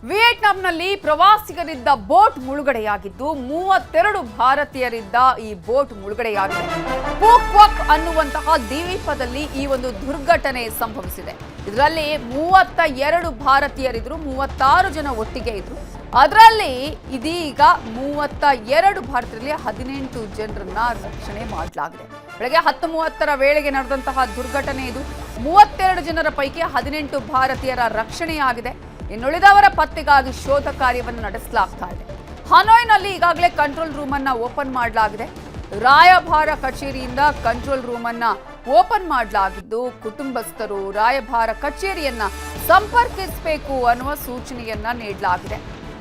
ವಿಯೆಟ್ನಾಂನಲ್ಲಿ ಪ್ರವಾಸಿಗರಿದ್ದ ಬೋಟ್ ಮುಳುಗಡೆಯಾಗಿದ್ದು 32 ಭಾರತೀಯರಿದ್ದ ಈ boat ಮುಳುಗಡೆಯಾಗಿದೆ. ಪೂಕ್ walk ಅನ್ನುವಂತಹ ದ್ವೀಪದಲ್ಲಿ ಈ ಒಂದು ದುರ್ಘಟನೆ ಸಂಭವಿಸಿದೆ. ಇದರಲ್ಲಿ 32 ಭಾರತೀಯರಿದ್ರು, 36 ಜನ ಒಟ್ಟಿಗೆ ಇದ್ರು. ಅದರಲ್ಲಿ ಇದೀಗ 32 ಭಾರತೀಯರಲ್ಲಿ 18 ಜನರನ್ನ ರಕ್ಷಣೆ ಮಾಡಲಾಗಿದೆ. ಬೆಳಗ್ಗೆ 10:30ರ ವೇಳೆಗೆ ನಡೆದಂತಹ ದುರ್ಘಟನೆ ಇದು. 32 ಜನರ ಪೈಕಿ 18 ಭಾರತೀಯರ ರಕ್ಷಣೆಯಾಗಿದೆ. ಇನ್ನುಳಿದವರ ಪತ್ತೆಗಾಗಿ ಶೋಧ ಕಾರ್ಯವನ್ನು ನಡೆಸಲಾಗ್ತಾ ಇದೆ. ಹನೋಯ್ನಲ್ಲಿ ಈಗಾಗಲೇ ಕಂಟ್ರೋಲ್ ರೂಮ್ ಅನ್ನ ಓಪನ್ ಮಾಡಲಾಗಿದೆ. ರಾಯಭಾರ ಕಚೇರಿಯಿಂದ ಕಂಟ್ರೋಲ್ ರೂಮ್ ಅನ್ನ ಓಪನ್ ಮಾಡಲಾಗಿದ್ದು, ಕುಟುಂಬಸ್ಥರು ರಾಯಭಾರ ಕಚೇರಿಯನ್ನ ಸಂಪರ್ಕಿಸಬೇಕು ಅನ್ನುವ ಸೂಚನೆಯನ್ನ ನೀಡಲಾಗಿದೆ.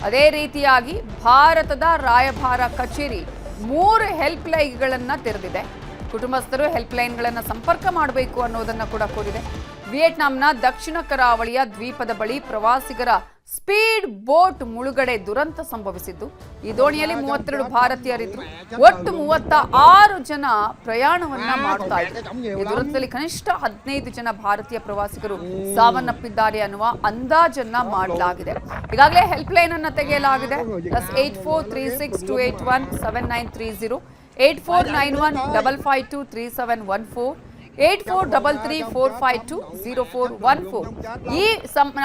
ಅದೇ ರೀತಿಯಾಗಿ ಭಾರತದ ರಾಯಭಾರ ಕಚೇರಿ 3 ಹೆಲ್ಪ್ ಲೈನ್ಗಳನ್ನ ತೆರೆದಿದೆ. ಕುಟುಂಬಸ್ಥರು ಹೆಲ್ಪ್ ಲೈನ್ಗಳನ್ನು ಸಂಪರ್ಕ ಮಾಡಬೇಕು ಅನ್ನೋದನ್ನ ಕೂಡ ಕೋರಿದೆ. ವಿಯೆಟ್ನಾಂನ ದಕ್ಷಿಣ ಕರಾವಳಿಯ ದ್ವೀಪದ ಬಳಿ ಪ್ರವಾಸಿಗರ ಸ್ಪೀಡ್ ಬೋಟ್ ಮುಳುಗಡೆ ದುರಂತ ಸಂಭವಿಸಿದ್ದು, ಈ ದೋಣಿಯಲ್ಲಿ 32 ಭಾರತೀಯರಿದ್ರು. ಒಟ್ಟು 36 ಜನ ಪ್ರಯಾಣವನ್ನ ಮಾಡ್ತಾ ಇದ್ರು. ಈ ದುರಂತದಲ್ಲಿ ಕನಿಷ್ಠ 15 ಜನ ಭಾರತೀಯ ಪ್ರವಾಸಿಗರು ಸಾವನ್ನಪ್ಪಿದ್ದಾರೆ ಅನ್ನುವ ಅಂದಾಜನ್ನ ಮಾಡಲಾಗಿದೆ. ಈಗಾಗಲೇ ಹೆಲ್ಪ್ ಲೈನ್ ಅನ್ನ ತೆಗೆಯಲಾಗಿದೆ. +8436281793 8491552371 8433452041 ಈ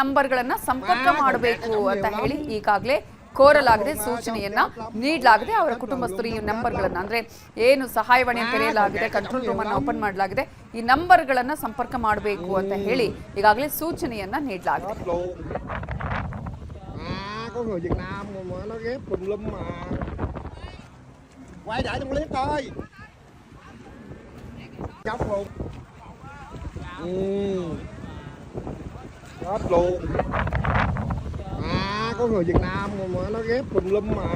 ನಂಬರ್ಗಳನ್ನ ಸಂಪರ್ಕ ಮಾಡಬೇಕು ಅಂತ ಹೇಳಿ ಈಗಾಗಲೇ ಕೋರಲಾಗಿದೆ, ಸೂಚನೆಯನ್ನ ನೀಡಲಾಗಿದೆ. ಅವರ ಕುಟುಂಬಸ್ಥರು ಈ ನಂಬರ್ಗಳನ್ನ, ಅಂದ್ರೆ ಏನು ಸಹಾಯವಾಣಿ ತೆರೆಯಲಾಗಿದೆ, ಕಂಟ್ರೋಲ್ ರೂಮ್ ಅನ್ನು ಓಪನ್ ಮಾಡಲಾಗಿದೆ, ಈ ನಂಬರ್ಗಳನ್ನ ಸಂಪರ್ಕ ಮಾಡಬೇಕು ಅಂತ ಹೇಳಿ ಈಗಾಗಲೇ ಸೂಚನೆಯನ್ನ ನೀಡಲಾಗಿದೆ. Chóc luôn. Chết luôn. Có người Việt Nam mà nó ghép tùm lum mà.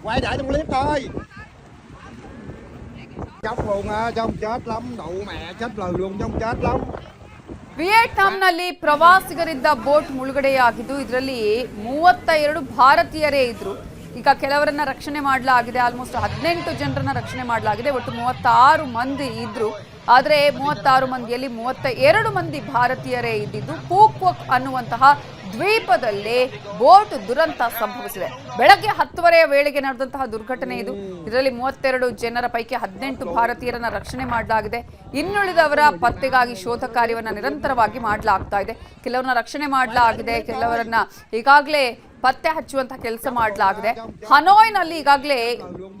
Quay lại trong clip thôi. Chóc luôn á, chứ không chết lắm, đụ mẹ chết lời luôn chứ không chết lắm. ವಿಯೆಟ್ನಾಂನಲ್ಲಿ ಪ್ರವಾಸಿಗರಿದ್ದ boat ಮುಳುಗಡೆಯಾಗಿದ್ದು, ಇದರಲ್ಲಿ 32 ಭಾರತೀಯರೇ ಇದ್ರು. ಈಗ ಕೆಲವರನ್ನ ರಕ್ಷಣೆ ಮಾಡಲಾಗಿದೆ. Almost 18 ಜನರನ್ನ ರಕ್ಷಣೆ ಮಾಡಲಾಗಿದೆ. ಒಟ್ಟು 36 ಮಂದಿ ಇದ್ರು. ಆದರೆ 36 ಮಂದಿಯಲ್ಲಿ 32 ಮಂದಿ ಭಾರತೀಯರೇ ಇದ್ದಿದ್ದು. ಪೂಕ್ ವಾಕ್ ಅನ್ನುವಂತಹ ದ್ವೀಪದಲ್ಲಿ ಬೋಟ್ ದುರಂತ ಸಂಭವಿಸಿದೆ. ಬೆಳಗ್ಗೆ 10:30ರ ವೇಳೆಗೆ ನಡೆದಂತಹ ದುರ್ಘಟನೆ ಇದು. ಇದರಲ್ಲಿ 32 ಜನರ ಪೈಕಿ 18 ಭಾರತೀಯರನ್ನ ರಕ್ಷಣೆ ಮಾಡಲಾಗಿದೆ. ಇನ್ನುಳಿದವರ ಪತ್ತೆಗಾಗಿ ಶೋಧ ಕಾರ್ಯವನ್ನು ನಿರಂತರವಾಗಿ ಮಾಡಲಾಗ್ತಾ ಇದೆ. ಕೆಲವರನ್ನ ರಕ್ಷಣೆ ಮಾಡಲಾಗಿದೆ, ಕೆಲವರನ್ನ ಈಗಾಗಲೇ ಪತ್ತೆ ಹಚ್ಚುವಂತಹ ಕೆಲಸ ಮಾಡಲಾಗಿದೆ. ಹನೋಯ್ನಲ್ಲಿ ಈಗಾಗಲೇ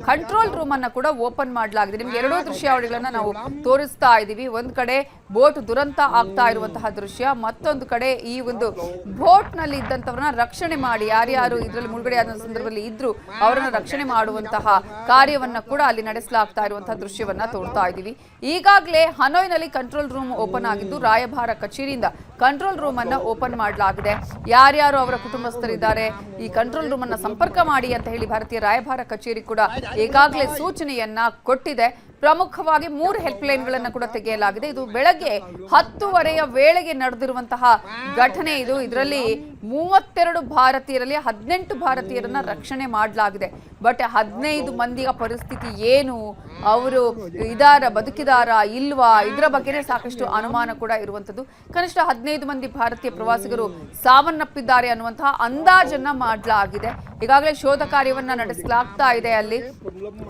ಕಂಟ್ರೋಲ್ ರೂಮ್ ಅನ್ನ ಕೂಡ ಓಪನ್ ಮಾಡಲಾಗಿದೆ. ನಿಮ್ಗೆ 2 ದೃಶ್ಯಾವಳಿಗಳನ್ನ ನಾವು ತೋರಿಸ್ತಾ ಇದ್ದೀವಿ. ಒಂದ್ ಕಡೆ ಬೋಟ್ ದುರಂತ ಆಗ್ತಾ ಇರುವಂತಹ ದೃಶ್ಯ, ಮತ್ತೊಂದು ಕಡೆ ಈ ಒಂದು ಬೋಟ್ ನಲ್ಲಿ ಇದ್ದಂತವರನ್ನ ರಕ್ಷಣೆ ಮಾಡಿ, ಯಾರ್ಯಾರು ಇದರಲ್ಲಿ ಮುಳುಗಡೆಯಾದ ಸಂದರ್ಭದಲ್ಲಿ ಇದ್ರು ಅವರನ್ನ ರಕ್ಷಣೆ ಮಾಡುವಂತಹ ಕಾರ್ಯವನ್ನ ಕೂಡ ಅಲ್ಲಿ ನಡೆಸಲಾಗ್ತಾ ಇರುವಂತಹ ದೃಶ್ಯವನ್ನ ತೋರ್ತಾ ಇದ್ದೀವಿ. ಈಗಾಗಲೇ ಹನೋಯ್ನಲ್ಲಿ ಕಂಟ್ರೋಲ್ ರೂಮ್ ಓಪನ್ ಆಗಿದ್ದು, ರಾಯಭಾರ ಕಚೇರಿಯಿಂದ ಕಂಟ್ರೋಲ್ ರೂಮ್ ಅನ್ನ ಓಪನ್ ಮಾಡಲಾಗಿದೆ. ಯಾರ್ಯಾರು ಅವರ ಕುಟುಂಬಸ್ಥರಿದ್ದಾರೆ, ಈ ಕಂಟ್ರೋಲ್ ರೂಮ್ ಅನ್ನ ಸಂಪರ್ಕ ಮಾಡಿ ಅಂತ ಹೇಳಿ ಭಾರತೀಯ ರಾಯಭಾರ ಕಚೇರಿ ಕೂಡ ಈಗಾಗಲೇ ಸೂಚನೆಯನ್ನ ಕೊಟ್ಟಿದೆ. ಪ್ರಮುಖವಾಗಿ 3 ಹೆಲ್ಪ್ ಲೈನ್ಗಳನ್ನ ಕೂಡ ತೆಗೆಯಲಾಗಿದೆ. ಇದು ಬೆಳಗ್ಗೆ 10:30ಯ ವೇಳೆಗೆ ನಡೆದಿರುವಂತಹ ಘಟನೆ ಇದು. ಇದರಲ್ಲಿ 32 ಭಾರತೀಯರಲ್ಲಿ 18 ಭಾರತೀಯರನ್ನ ರಕ್ಷಣೆ ಮಾಡಲಾಗಿದೆ. ಬಟ್ 15 ಮಂದಿಯ ಪರಿಸ್ಥಿತಿ ಏನು, ಅವರು ಬದುಕಿದಾರ ಇಲ್ವಾ, ಇದರ ಬಗ್ಗೆನೇ ಸಾಕಷ್ಟು ಅನುಮಾನ ಕೂಡ ಇರುವಂತದ್ದು. ಕನಿಷ್ಠ 15 ಮಂದಿ ಭಾರತೀಯ ಪ್ರವಾಸಿಗರು ಸಾವನ್ನಪ್ಪಿದ್ದಾರೆ ಅನ್ನುವಂತಹ ಅಂದಾಜನ್ನ ಮಾಡಲಾಗಿದೆ. ಈಗಾಗಲೇ ಶೋಧ ಕಾರ್ಯವನ್ನ ನಡೆಸಲಾಗ್ತಾ ಇದೆ ಅಲ್ಲಿ.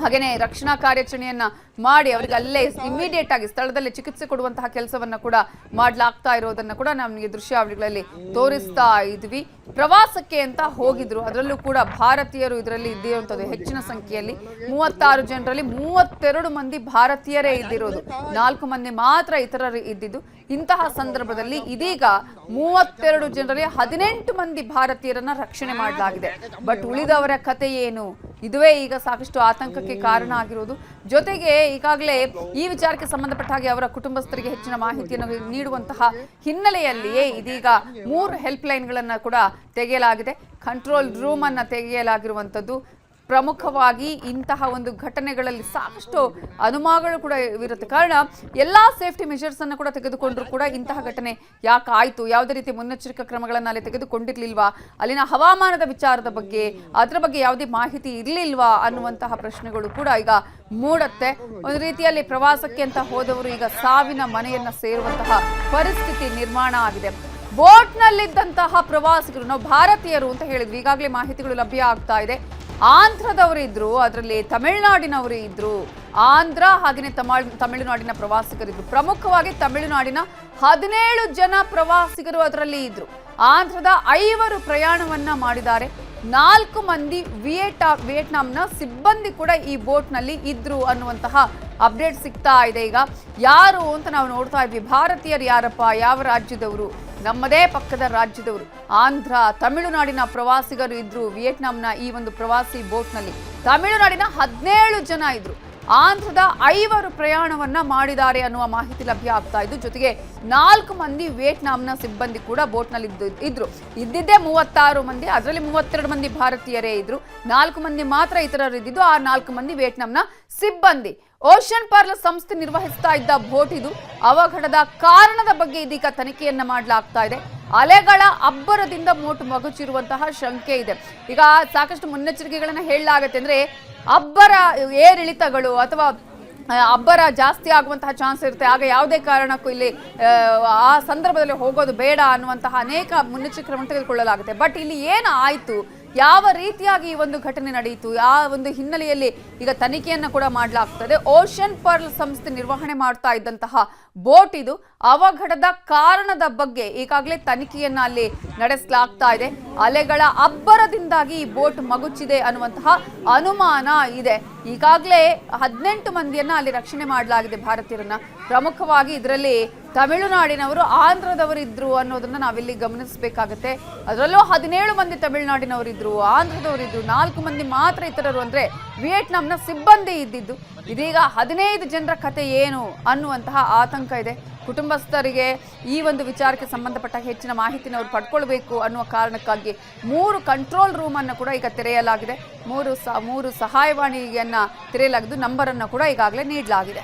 ಹಾಗೇನೆ ರಕ್ಷಣಾ ಕಾರ್ಯಾಚರಣೆಯನ್ನ ಮಾಡಿ ಅವರಿಗೆ ಅಲ್ಲೇ ಇಮಿಡಿಯೇಟ್ ಆಗಿ ಸ್ಥಳದಲ್ಲಿ ಚಿಕಿತ್ಸೆ ಕೊಡುವಂತಹ ಕೆಲಸವನ್ನ ಕೂಡ ಮಾಡಲಾಗ್ತಾ ಇರೋದನ್ನ ಕೂಡ ನಮಗೆ ದೃಶ್ಯಾವಳಿಗಳಲ್ಲಿ ತೋರಿಸ್ತಾ ಇದ್ವಿ. ಪ್ರವಾಸಕ್ಕೆ ಅಂತ ಹೋಗಿದ್ರು, ಅದರಲ್ಲೂ ಕೂಡ ಭಾರತೀಯರು ಇದರಲ್ಲಿ ಇದ್ದಿರುವಂತದ್ದು ಹೆಚ್ಚಿನ ಸಂಖ್ಯೆಯಲ್ಲಿ. 36 ಜನರಲ್ಲಿ 32 ಮಂದಿ ಭಾರತೀಯರೇ ಇದ್ದಿರೋದು, 4 ಮಂದಿ ಮಾತ್ರ ಇತರರು ಇದ್ದಿದ್ದು. ಇಂತಹ ಸಂದರ್ಭದಲ್ಲಿ ಇದೀಗ 32 ಜನರಲ್ಲಿ 18 ಮಂದಿ ಭಾರತೀಯರನ್ನ ರಕ್ಷಣೆ ಮಾಡಲಾಗಿದೆ. ಬಟ್ ಉಳಿದವರ ಕತೆ ಏನು, ಇದುವೇ ಈಗ ಸಾಕಷ್ಟು ಆತಂಕಕ್ಕೆ ಕಾರಣ ಆಗಿರೋದು. ಜೊತೆಗೆ ಈಗಾಗಲೇ ಈ ವಿಚಾರಕ್ಕೆ ಸಂಬಂಧಪಟ್ಟ ಹಾಗೆ ಅವರ ಕುಟುಂಬಸ್ಥರಿಗೆ ಹೆಚ್ಚಿನ ಮಾಹಿತಿಯನ್ನು ನೀಡುವಂತಹ ಹಿನ್ನೆಲೆಯಲ್ಲಿಯೇ ಇದೀಗ 3 ಹೆಲ್ಪ್ ಲೈನ್ಗಳನ್ನ ಕೂಡ ತೆಗೆಯಲಾಗಿದೆ. ಕಂಟ್ರೋಲ್ ರೂಮ್ ಅನ್ನ ತೆಗೆಯಲಾಗಿರುವಂತದ್ದು. ಪ್ರಮುಖವಾಗಿ ಇಂತಹ ಒಂದು ಘಟನೆಗಳಲ್ಲಿ ಸಾಕಷ್ಟು ಅನುಮಾನಗಳು ಕೂಡ ಇರುತ್ತೆ. ಕಾರಣ ಎಲ್ಲಾ ಸೇಫ್ಟಿ ಮೆಷರ್ಸ್ ಅನ್ನು ಕೂಡ ತೆಗೆದುಕೊಂಡ್ರು ಕೂಡ ಇಂತಹ ಘಟನೆ ಯಾಕಾಯ್ತು, ಯಾವುದೇ ರೀತಿ ಮುನ್ನೆಚ್ಚರಿಕಾ ಕ್ರಮಗಳನ್ನು ಅಲ್ಲಿ ತೆಗೆದುಕೊಂಡಿರ್ಲಿಲ್ವಾ, ಅಲ್ಲಿನ ಹವಾಮಾನದ ವಿಚಾರದ ಬಗ್ಗೆ ಅದರ ಬಗ್ಗೆ ಯಾವುದೇ ಮಾಹಿತಿ ಇರಲಿಲ್ವಾ ಅನ್ನುವಂತಹ ಪ್ರಶ್ನೆಗಳು ಕೂಡ ಈಗ ಮೂಡುತ್ತೆ. ಒಂದು ರೀತಿಯಲ್ಲಿ ಪ್ರವಾಸಕ್ಕೆ ಅಂತ ಹೋದವರು ಈಗ ಸಾವಿನ ಮನೆಯನ್ನ ಸೇರುವಂತಹ ಪರಿಸ್ಥಿತಿ ನಿರ್ಮಾಣ ಆಗಿದೆ. ಬೋಟ್ನಲ್ಲಿದ್ದಂತಹ ಪ್ರವಾಸಿಗರು, ನಾವು ಭಾರತೀಯರು ಅಂತ ಹೇಳಿದ್ವಿ, ಈಗಾಗಲೇ ಮಾಹಿತಿಗಳು ಲಭ್ಯ ಆಗ್ತಾ ಇದೆ. ಆಂಧ್ರದವರು ಇದ್ರು, ಅದರಲ್ಲಿ ತಮಿಳುನಾಡಿನವರು ಇದ್ರು. ಆಂಧ್ರ ಹಾಗೆಯೇ ತಮಿಳುನಾಡಿನ ಪ್ರವಾಸಿಗರಿದ್ರು. ಪ್ರಮುಖವಾಗಿ ತಮಿಳುನಾಡಿನ 17 ಜನ ಪ್ರವಾಸಿಗರು ಅದರಲ್ಲಿ ಇದ್ರು. ಆಂಧ್ರದ 5 ಪ್ರಯಾಣವನ್ನ ಮಾಡಿದ್ದಾರೆ. 4 ಮಂದಿ ವಿಯೆಟ್ನಾಂನ ಸಿಬ್ಬಂದಿ ಕೂಡ ಈ ಬೋಟ್ನಲ್ಲಿ ಇದ್ರು ಅನ್ನುವಂತಹ ಅಪ್ಡೇಟ್ ಸಿಗ್ತಾ ಇದೆ. ಈಗ ಯಾರು ಅಂತ ನಾವು ನೋಡ್ತಾ ಇದ್ವಿ, ಭಾರತೀಯರು ಯಾರಪ್ಪ, ಯಾವ ರಾಜ್ಯದವರು? ನಮ್ಮದೇ ಪಕ್ಕದ ರಾಜ್ಯದವರು. ಆಂಧ್ರ ತಮಿಳುನಾಡಿನ ಪ್ರವಾಸಿಗರು ಇದ್ರು ವಿಯೆಟ್ನಾಂನ ಈ ಒಂದು ಪ್ರವಾಸಿ ಬೋಟ್ನಲ್ಲಿ. ತಮಿಳುನಾಡಿನ 17 ಜನ ಇದ್ರು. ಆಂಧ್ರದ 5 ಪ್ರಯಾಣವನ್ನ ಮಾಡಿದ್ದಾರೆ ಅನ್ನುವ ಮಾಹಿತಿ ಲಭ್ಯ ಆಗ್ತಾ ಇದ್ದು. ಜೊತೆಗೆ 4 ಮಂದಿ ವಿಯೆಟ್ನಾಂನ ಸಿಬ್ಬಂದಿ ಕೂಡ ಬೋಟ್ನಲ್ಲಿ ಇದ್ರು. ಇದ್ದಿದ್ದೇ 36 ಮಂದಿ, ಅದರಲ್ಲಿ 32 ಮಂದಿ ಭಾರತೀಯರೇ ಇದ್ರು. 4 ಮಂದಿ ಮಾತ್ರ ಇತರರು ಇದ್ದಿದ್ದು. ಆ 4 ಮಂದಿ ವಿಯೆಟ್ನಾಂನ ಸಿಬ್ಬಂದಿ. ಓಷನ್ ಪರ್ಲ್ ಸಂಸ್ಥೆ ನಿರ್ವಹಿಸ್ತಾ ಇದ್ದ ಬೋಟ್ ಇದು. ಅವಘಡದ ಕಾರಣದ ಬಗ್ಗೆ ಇದೀಗ ತನಿಖೆಯನ್ನ ಮಾಡಲಾಗ್ತಾ ಇದೆ. ಅಲೆಗಳ ಅಬ್ಬರದಿಂದ ಬೋಟ್ ಮಗುಚಿರುವಂತಹ ಶಂಕೆ ಇದೆ. ಈಗ ಸಾಕಷ್ಟು ಮುನ್ನೆಚ್ಚರಿಕೆಗಳನ್ನ ಹೇಳಲಾಗತ್ತೆ. ಅಂದ್ರೆ ಅಬ್ಬರ ಏರಿಳಿತಗಳು ಅಥವಾ ಅಬ್ಬರ ಜಾಸ್ತಿ ಆಗುವಂತಹ ಚಾನ್ಸ್ ಇರುತ್ತೆ. ಆಗ ಯಾವುದೇ ಕಾರಣಕ್ಕೂ ಇಲ್ಲಿ ಆ ಸಂದರ್ಭದಲ್ಲಿ ಹೋಗೋದು ಬೇಡ ಅನ್ನುವಂತಹ ಅನೇಕ ಮುನ್ನೆಚ್ಚರಿಕೆಗಳನ್ನು ತೆಗೆದುಕೊಳ್ಳಲಾಗುತ್ತೆ. ಬಟ್ ಇಲ್ಲಿ ಏನು ಆಯ್ತು, ಯಾವ ರೀತಿಯಾಗಿ ಈ ಒಂದು ಘಟನೆ ನಡೆಯಿತು, ಆ ಒಂದು ಹಿನ್ನೆಲೆಯಲ್ಲಿ ಈಗ ತನಿಖೆಯನ್ನ ಕೂಡ ಮಾಡಲಾಗ್ತದೆ. ಓಷನ್ ಪರ್ಲ್ ಸಂಸ್ಥೆ ನಿರ್ವಹಣೆ ಮಾಡ್ತಾ ಇದ್ದಂತಹ ಬೋಟ್ ಇದು. ಅವಘಡದ ಕಾರಣದ ಬಗ್ಗೆ ಈಗಾಗಲೇ ತನಿಖೆಯನ್ನ ಅಲ್ಲಿ ನಡೆಸಲಾಗ್ತಾ ಇದೆ. ಅಲೆಗಳ ಅಬ್ಬರದಿಂದಾಗಿ ಈ ಬೋಟ್ ಮಗುಚಿದೆ ಅನ್ನುವಂತಹ ಅನುಮಾನ ಇದೆ. ಈಗಾಗಲೇ 18 ಮಂದಿಯನ್ನ ಅಲ್ಲಿ ರಕ್ಷಣೆ ಮಾಡಲಾಗಿದೆ ಭಾರತೀಯರನ್ನ. ಪ್ರಮುಖವಾಗಿ ಇದರಲ್ಲಿ ತಮಿಳುನಾಡಿನವರು, ಆಂಧ್ರದವರು ಇದ್ರು ಅನ್ನೋದನ್ನ ನಾವಿಲ್ಲಿ ಗಮನಿಸಬೇಕಾಗತ್ತೆ. ಅದರಲ್ಲೂ 17 ಮಂದಿ ತಮಿಳುನಾಡಿನವರಿದ್ರು, ಆಂಧ್ರದವರಿದ್ರು, 4 ಮಂದಿ ಮಾತ್ರ ಇತರರು, ಅಂದ್ರೆ ವಿಯೆಟ್ನಾಂನ ಸಿಬ್ಬಂದಿ ಇದ್ದಿದ್ದು. ಇದೀಗ 15 ಜನರ ಕತೆ ಏನು ಅನ್ನುವಂತಹ ಆತಂಕ ಇದೆ. ಕುಟುಂಬಸ್ಥರಿಗೆ ಈ ಒಂದು ವಿಚಾರಕ್ಕೆ ಸಂಬಂಧಪಟ್ಟ ಹೆಚ್ಚಿನ ಮಾಹಿತಿನ ಅವರು ಪಡ್ಕೊಳ್ಬೇಕು ಅನ್ನುವ ಕಾರಣಕ್ಕಾಗಿ 3 ಕಂಟ್ರೋಲ್ ರೂಮ್ ಅನ್ನು ಕೂಡ ಈಗ ತೆರೆಯಲಾಗಿದೆ. 3 ಸಹಾಯವಾಣಿಯನ್ನ ತೆರೆಯಲಾಗಿದ್ದು ನಂಬರ್ ಅನ್ನು ಕೂಡ ಈಗಾಗಲೇ ನೀಡಲಾಗಿದೆ.